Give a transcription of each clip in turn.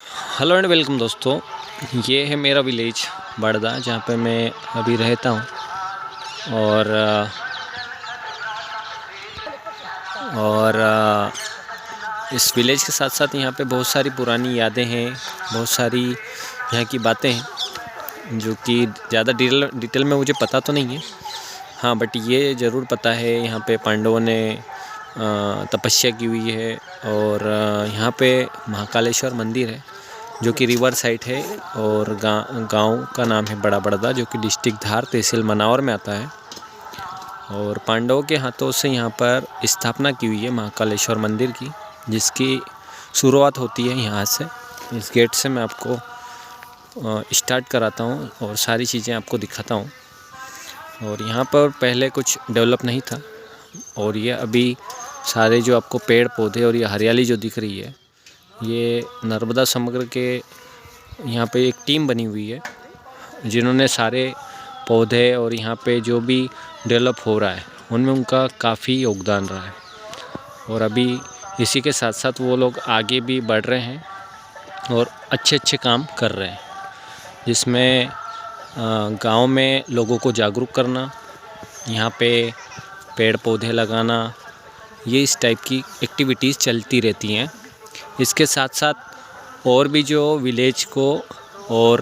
Hello and welcome दोस्तों। ये है मेरा विलेज बड़दा, जहाँ पे मैं अभी रहता हूँ। और इस विलेज के साथ साथ यहाँ पे बहुत सारी पुरानी यादें हैं, बहुत सारी यहाँ की बातें हैं जो कि ज़्यादा डिटेल में मुझे पता तो नहीं है। हाँ, बट ये ज़रूर पता है यहाँ पे पांडवों ने तपस्या की हुई है। और यहाँ पे महाकालेश्वर मंदिर है जो कि रिवर साइड है। और गांव का नाम है बड़ा बड़दा, जो कि डिस्ट्रिक्ट धार, तहसील मनावर में आता है। और पांडवों के हाथों से यहाँ पर स्थापना की हुई है महाकालेश्वर मंदिर की, जिसकी शुरुआत होती है यहाँ से। इस गेट से मैं आपको स्टार्ट कराता हूँ और सारी चीज़ें आपको दिखाता हूँ। और यहाँ पर पहले कुछ डेवलप नहीं था, और ये अभी सारे जो आपको पेड़ पौधे और ये हरियाली जो दिख रही है, ये नर्मदा समग्र के यहाँ पे एक टीम बनी हुई है जिन्होंने सारे पौधे और यहाँ पे जो भी डेवलप हो रहा है उनमें उनका काफ़ी योगदान रहा है। और अभी इसी के साथ साथ वो लोग आगे भी बढ़ रहे हैं और अच्छे अच्छे काम कर रहे हैं, जिसमें गांव में लोगों को जागरूक करना, यहाँ पे पेड़ पौधे लगाना, ये इस टाइप की एक्टिविटीज़ चलती रहती हैं। इसके साथ साथ और भी जो विलेज को और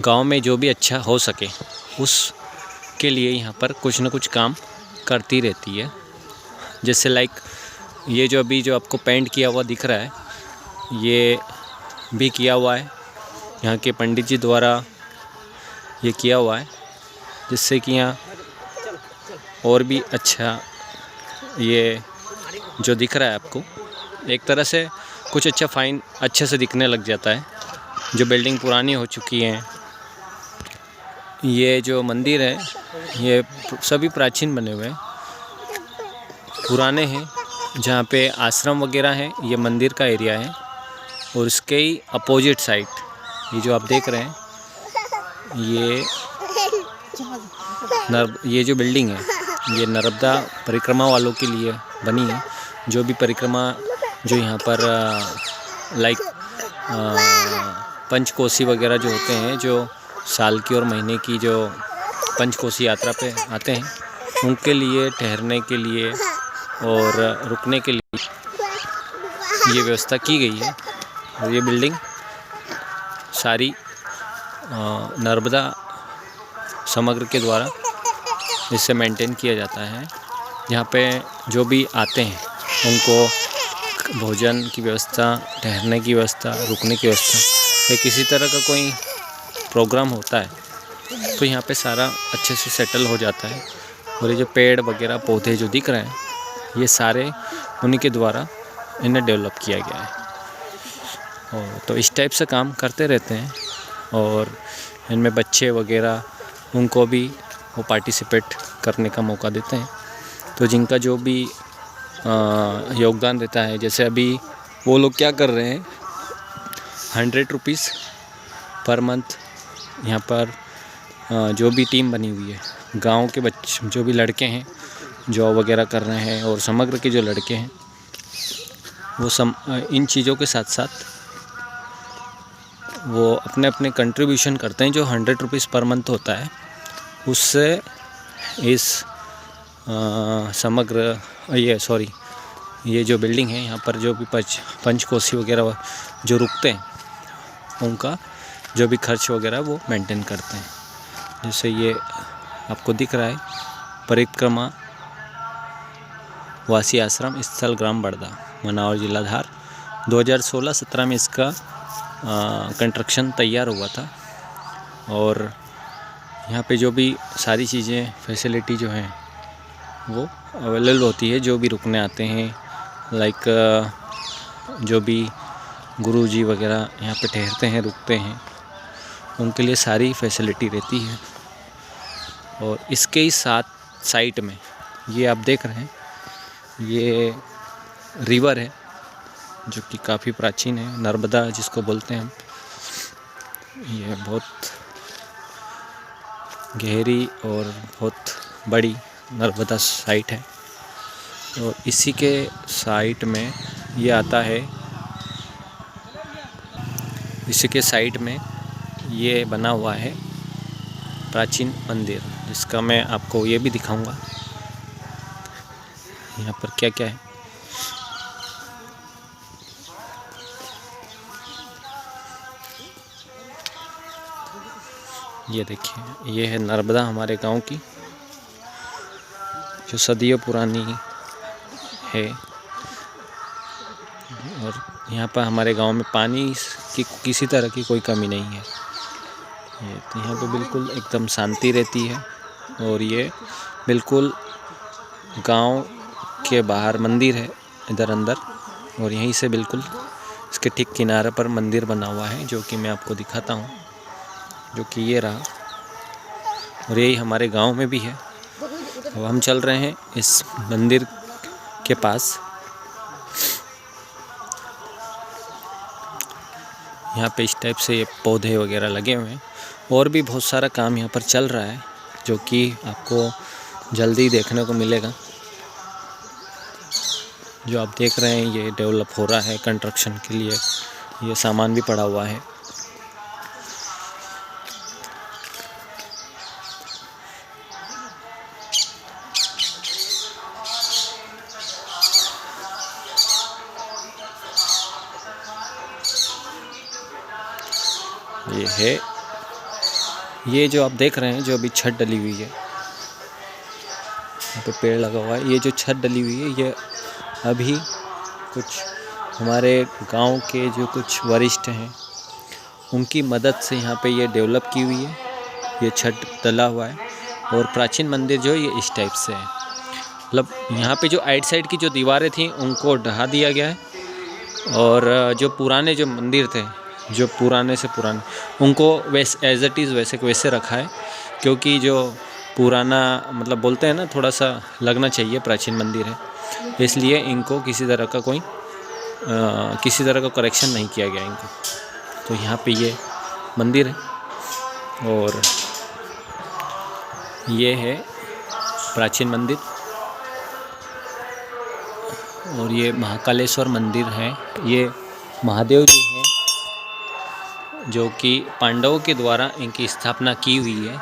गांव में जो भी अच्छा हो सके उसके लिए यहाँ पर कुछ न कुछ काम करती रहती है। जैसे लाइक ये जो अभी जो आपको पेंट किया हुआ दिख रहा है, ये भी किया हुआ है यहाँ के पंडित जी द्वारा, ये किया हुआ है जिससे कि यहाँ और भी अच्छा ये जो दिख रहा है आपको, एक तरह से कुछ अच्छा फाइन अच्छे से दिखने लग जाता है। जो बिल्डिंग पुरानी हो चुकी हैं, ये जो मंदिर है ये सभी प्राचीन बने हुए हैं, पुराने हैं। जहाँ पे आश्रम वगैरह है, ये मंदिर का एरिया है। और इसके ही अपोजिट साइड ये जो आप देख रहे हैं, ये जो बिल्डिंग है ये नर्मदा परिक्रमा वालों के लिए बनी है। जो भी परिक्रमा जो यहाँ पर लाइक पंचकोसी वगैरह जो होते हैं, जो साल की और महीने की जो पंचकोसी यात्रा पे आते हैं, उनके लिए ठहरने के लिए और रुकने के लिए ये व्यवस्था की गई है। और ये बिल्डिंग सारी नर्मदा समग्र के द्वारा इससे मेंटेन किया जाता है। यहाँ पे जो भी आते हैं उनको भोजन की व्यवस्था, ठहरने की व्यवस्था, रुकने की व्यवस्था, या किसी तरह का कोई प्रोग्राम होता है तो यहाँ पे सारा अच्छे से सेटल हो जाता है। और ये जो पेड़ वगैरह पौधे जो दिख रहे हैं, ये सारे उन्हीं के द्वारा इन्हें डेवलप किया गया है। और तो इस टाइप से काम करते रहते हैं। और इनमें बच्चे वगैरह उनको भी वो पार्टिसिपेट करने का मौका देते हैं। तो जिनका जो भी योगदान देता है, जैसे अभी वो लोग क्या कर रहे हैं, 100 रुपीज़ पर मंथ यहाँ पर जो भी टीम बनी हुई है, गांव के बच्चे जो भी लड़के हैं जॉब वगैरह कर रहे हैं, और समग्र के जो लड़के हैं वो इन चीज़ों के साथ साथ वो अपने अपने कंट्रीब्यूशन करते हैं। जो 100 रुपीज़ पर मंथ होता है, उससे इस समग्र ये जो बिल्डिंग है, यहाँ पर जो भी पंचकोसी वगैरह जो रुकते हैं, उनका जो भी खर्च वगैरह वो मेंटेन करते हैं। जैसे ये आपको दिख रहा है, परिक्रमा वासी आश्रम स्थल ग्राम बड़दा, मनावर जिला धार। 2016-17 में इसका कंस्ट्रक्शन तैयार हुआ था। और यहाँ पे जो भी सारी चीज़ें फैसिलिटी जो हैं वो अवेलेबल होती है। जो भी रुकने आते हैं, लाइक जो भी गुरुजी वगैरह यहाँ पे ठहरते हैं, रुकते हैं, उनके लिए सारी फैसिलिटी रहती है। और इसके ही साथ साइड में ये आप देख रहे हैं, ये रिवर है जो कि काफ़ी प्राचीन है, नर्मदा जिसको बोलते हैं हम। ये बहुत गहरी और बहुत बड़ी नर्मदा साइट है। और इसी के साइट में ये आता है इसी के साइड में ये बना हुआ है प्राचीन मंदिर, जिसका मैं आपको ये भी दिखाऊंगा यहाँ पर क्या क्या है। ये देखिए, ये है नर्मदा हमारे गांव की, जो सदियों पुरानी है। और यहाँ पर हमारे गांव में पानी की किसी तरह की कोई कमी नहीं है। तो यहाँ पे बिल्कुल एकदम शांति रहती है। और ये बिल्कुल गांव के बाहर मंदिर है इधर अंदर, और यहीं से बिल्कुल इसके ठीक किनारे पर मंदिर बना हुआ है, जो कि मैं आपको दिखाता हूँ, जो कि ये रहा। और यही हमारे गांव में भी है। अब हम चल रहे हैं इस मंदिर के पास। यहाँ पे इस टाइप से ये पौधे वगैरह लगे हुए हैं, और भी बहुत सारा काम यहाँ पर चल रहा है, जो कि आपको जल्दी देखने को मिलेगा। जो आप देख रहे हैं ये डेवलप हो रहा है कंस्ट्रक्शन के लिए, ये सामान भी पड़ा हुआ है। ये है, ये जो आप देख रहे हैं, जो अभी छत डली हुई है, यहाँ पे पेड़ लगा हुआ है, ये जो छत डली हुई है, ये अभी कुछ हमारे गांव के जो कुछ वरिष्ठ हैं उनकी मदद से यहाँ पे ये डेवलप की हुई है। ये छत डला हुआ है। और प्राचीन मंदिर जो है ये इस टाइप से है, मतलब यहाँ पे जो आइट साइड की जो दीवारें थी उनको ढहा दिया गया है, और जो पुराने जो मंदिर थे, जो पुराने से पुराने, उनको वैसे एज इट इज़ वैसे के वैसे रखा है। क्योंकि जो पुराना मतलब बोलते हैं ना, थोड़ा सा लगना चाहिए प्राचीन मंदिर है, इसलिए इनको किसी तरह का किसी तरह का करेक्शन नहीं किया गया इनको। तो यहाँ पे ये मंदिर है, और ये है प्राचीन मंदिर। और ये महाकालेश्वर मंदिर है। ये महादेव जी हैं, जो कि पांडवों के द्वारा इनकी स्थापना की हुई है,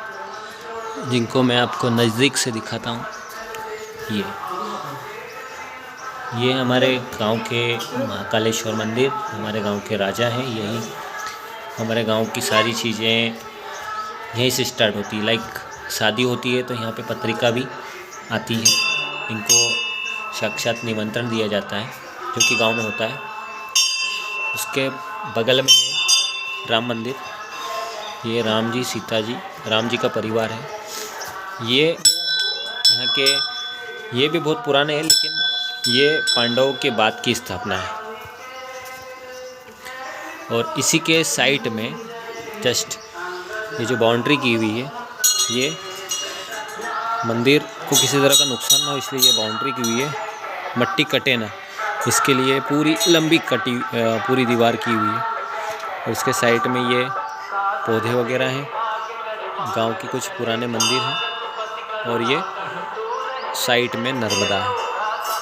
जिनको मैं आपको नज़दीक से दिखाता हूँ। ये हमारे गांव के महाकालेश्वर मंदिर, हमारे गांव के राजा हैं। यही हमारे गांव की सारी चीज़ें यहीं से स्टार्ट होती है। लाइक शादी होती है तो यहाँ पे पत्रिका भी आती है, इनको साक्षात निमंत्रण दिया जाता है, जो कि गांव में होता है। उसके बगल में है राम मंदिर। ये राम जी, सीता जी, राम जी का परिवार है। ये यहाँ के, ये भी बहुत पुराने हैं, लेकिन ये पांडवों के बाद की स्थापना है। और इसी के साइड में जस्ट ये जो बाउंड्री की हुई है, ये मंदिर को किसी तरह का नुकसान ना हो इसलिए ये बाउंड्री की हुई है, मट्टी कटे ना इसके लिए पूरी लंबी पूरी दीवार की हुई है। और इसके साइड में ये पौधे वगैरह हैं, गांव के कुछ पुराने मंदिर हैं, और ये साइड में नर्मदा है।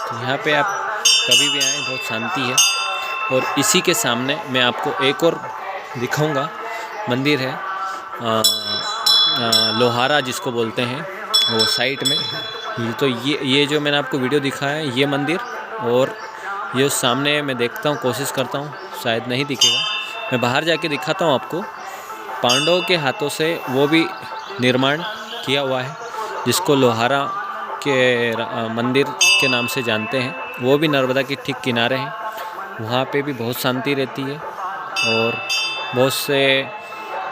तो यहाँ पे आप कभी भी आएँ, बहुत शांति है। और इसी के सामने मैं आपको एक और दिखाऊंगा मंदिर है, लोहारा जिसको बोलते हैं, वो साइड में। तो ये जो मैंने आपको वीडियो दिखाया है, ये मंदिर, और ये सामने मैं देखता हूँ, कोशिश करता हूँ, शायद नहीं दिखेगा, मैं बाहर जाके दिखाता हूँ आपको। पांडवों के हाथों से वो भी निर्माण किया हुआ है, जिसको लोहारा के मंदिर के नाम से जानते हैं। वो भी नर्मदा के ठीक किनारे हैं। वहाँ पे भी बहुत शांति रहती है। और बहुत से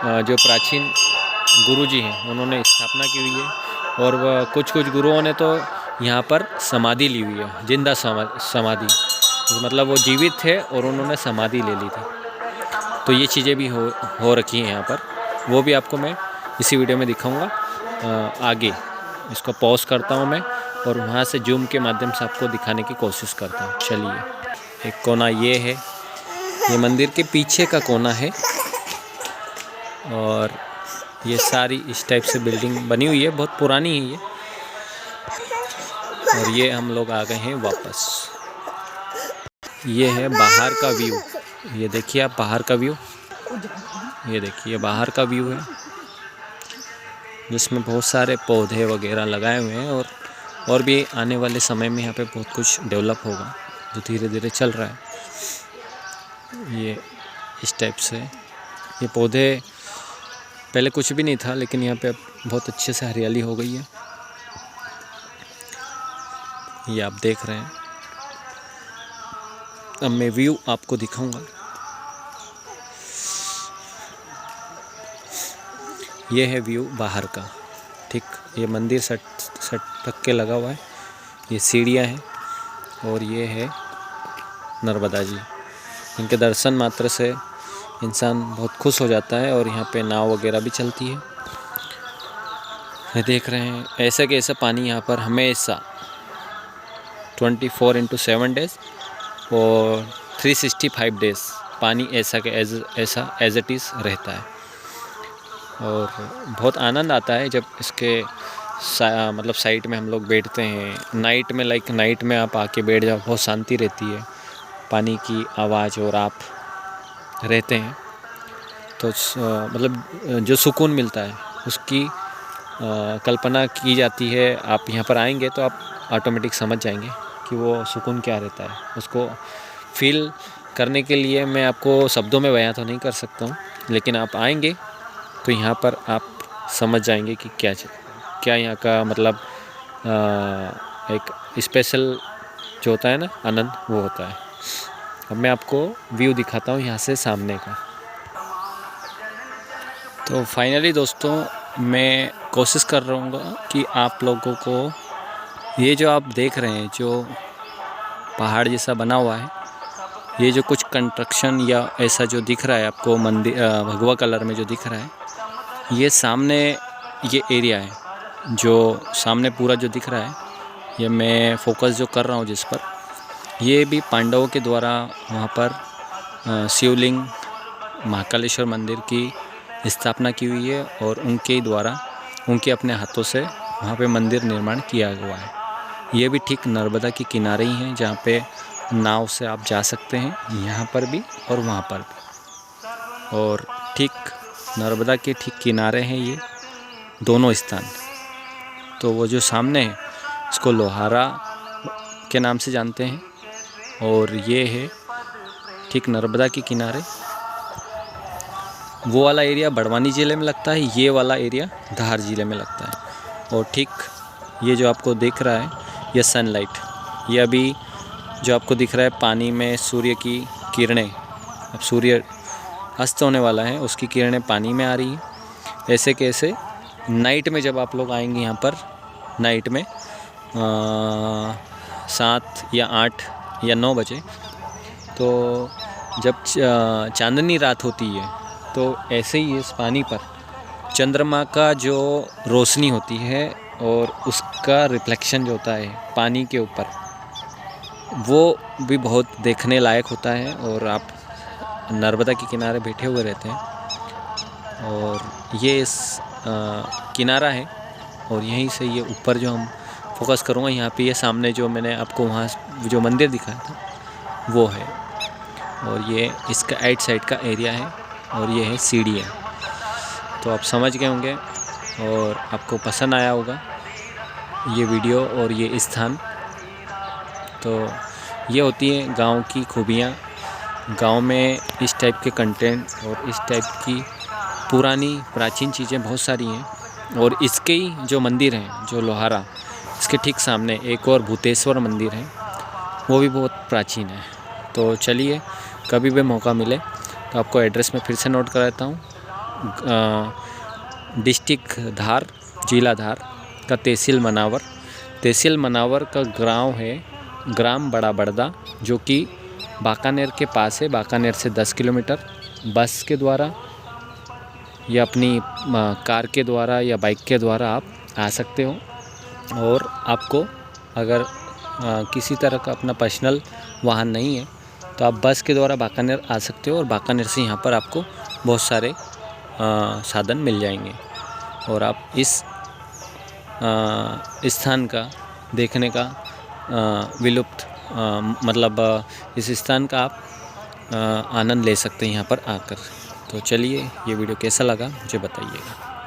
जो प्राचीन गुरु जी हैं उन्होंने स्थापना की हुई है। और वह कुछ गुरुओं ने तो यहाँ पर समाधि ली हुई है, जिंदा समाधि, मतलब वो जीवित थे और उन्होंने समाधि ले ली थी। तो ये चीज़ें भी हो रखी हैं यहाँ पर, वो भी आपको मैं इसी वीडियो में दिखाऊंगा। आगे इसको पॉज करता हूँ मैं, और वहाँ से जूम के माध्यम से आपको दिखाने की कोशिश करता हूँ। चलिए, एक कोना ये है, ये मंदिर के पीछे का कोना है, और ये सारी इस टाइप से बिल्डिंग बनी हुई है, बहुत पुरानी है ये। और ये हम लोग आ गए हैं वापस। ये है बाहर का व्यू, ये देखिए आप बाहर का व्यू। ये देखिए बाहर का व्यू है जिसमें बहुत सारे पौधे वगैरह लगाए हुए हैं और भी आने वाले समय में यहाँ पे बहुत कुछ डेवलप होगा जो धीरे धीरे चल रहा है। ये इस टाइप से ये पौधे पहले कुछ भी नहीं था, लेकिन यहाँ पे अब बहुत अच्छे से हरियाली हो गई है। ये आप देख रहे हैं। अब मैं व्यू आपको दिखाऊंगा। ये है व्यू बाहर का। ठीक, ये मंदिर सट टक के लगा हुआ है। ये सीढ़ियाँ हैं और ये है नर्मदा जी। इनके दर्शन मात्र से इंसान बहुत खुश हो जाता है। और यहाँ पे नाव वगैरह भी चलती है। ये देख रहे हैं, ऐसा कि ऐसा पानी यहाँ पर हमेशा 24/7 डेज और 365 डेज पानी ऐसा के ऐसा एज इट इज़ रहता है। और बहुत आनंद आता है जब इसके मतलब साइड में हम लोग बैठते हैं नाइट में। नाइट में आप आके बैठ जाओ, बहुत शांति रहती है, पानी की आवाज़ और आप रहते हैं तो मतलब जो सुकून मिलता है उसकी कल्पना की जाती है। आप यहाँ पर आएंगे तो आप ऑटोमेटिक समझ जाएंगे कि वो सुकून क्या रहता है। उसको फील करने के लिए मैं आपको शब्दों में बयां तो नहीं कर सकता हूँ, लेकिन आप आएंगे तो यहाँ पर आप समझ जाएंगे कि क्या यहाँ का मतलब एक स्पेशल जो होता है ना आनंद, वो होता है। अब मैं आपको व्यू दिखाता हूँ यहाँ से सामने का। तो फाइनली दोस्तों, मैं कोशिश कर रहा हूँ कि आप लोगों को ये जो आप देख रहे हैं जो पहाड़ जैसा बना हुआ है, ये जो कुछ कंस्ट्रक्शन या ऐसा जो दिख रहा है आपको मंदिर भगवा कलर में जो दिख रहा है, ये सामने ये एरिया है जो सामने पूरा जो दिख रहा है, ये मैं फोकस जो कर रहा हूँ जिस पर, ये भी पांडवों के द्वारा वहाँ पर शिवलिंग महाकालेश्वर मंदिर की स्थापना की हुई है और उनके द्वारा उनके अपने हाथों से वहाँ पे मंदिर निर्माण किया हुआ है। ये भी ठीक नर्मदा के किनारे ही हैं जहाँ पे नाव से आप जा सकते हैं, यहाँ पर भी और वहाँ पर भी। और ठीक नर्मदा के ठीक किनारे हैं ये दोनों स्थान। तो वो जो सामने है इसको लोहारा के नाम से जानते हैं और ये है ठीक नर्मदा के किनारे। वो वाला एरिया बड़वानी ज़िले में लगता है, ये वाला एरिया धार ज़िले में लगता है। और ठीक ये जो आपको दिख रहा है ये सनलाइट, ये अभी जो आपको दिख रहा है पानी में सूर्य की किरणें, अब सूर्य अस्त होने वाला है, उसकी किरणें पानी में आ रही हैं। ऐसे कैसे नाइट में जब आप लोग आएंगे यहाँ पर, नाइट में 7 या 8 या 9 बजे, तो जब चांदनी रात होती है तो ऐसे ही इस पानी पर चंद्रमा का जो रोशनी होती है और उसका रिफ्लेक्शन जो होता है पानी के ऊपर, वो भी बहुत देखने लायक होता है। और आप नर्मदा के किनारे बैठे हुए रहते हैं और ये इस किनारा है। और यहीं से ये ऊपर जो हम फोकस करूँगा, यहाँ पे ये सामने जो मैंने आपको वहाँ जो मंदिर दिखाया था वो है। और ये इसका आइट साइड का एरिया है और ये है सीढ़ियाँ। तो आप समझ गए होंगे और आपको पसंद आया होगा ये वीडियो और ये स्थान। तो ये होती है गांव की खूबियाँ। गांव में इस टाइप के कंटेंट और इस टाइप की पुरानी प्राचीन चीज़ें बहुत सारी हैं। और इसके ही जो मंदिर हैं जो लोहारा, इसके ठीक सामने एक और भूतेश्वर मंदिर है, वो भी बहुत प्राचीन है। तो चलिए कभी भी मौका मिले तो आपको एड्रेस में फिर से नोट कराता हूँ। डिस्ट्रिक्ट धार, जिला धार का तहसील मनावर। तहसील मनावर का गांव है ग्राम बड़ा बड़दा, जो कि बाकानेर के पास है। बाकानेर से 10 किलोमीटर बस के द्वारा या अपनी कार के द्वारा या बाइक के द्वारा आप आ सकते हो। और आपको अगर किसी तरह का अपना पर्सनल वाहन नहीं है तो आप बस के द्वारा बाकानेर आ सकते हो। और बाकानेर से यहाँ पर आपको बहुत सारे साधन मिल जाएंगे और आप इस स्थान का देखने का विलुप्त मतलब इस स्थान का आप आनंद ले सकते हैं यहाँ पर आकर। तो चलिए, ये वीडियो कैसा लगा मुझे बताइएगा।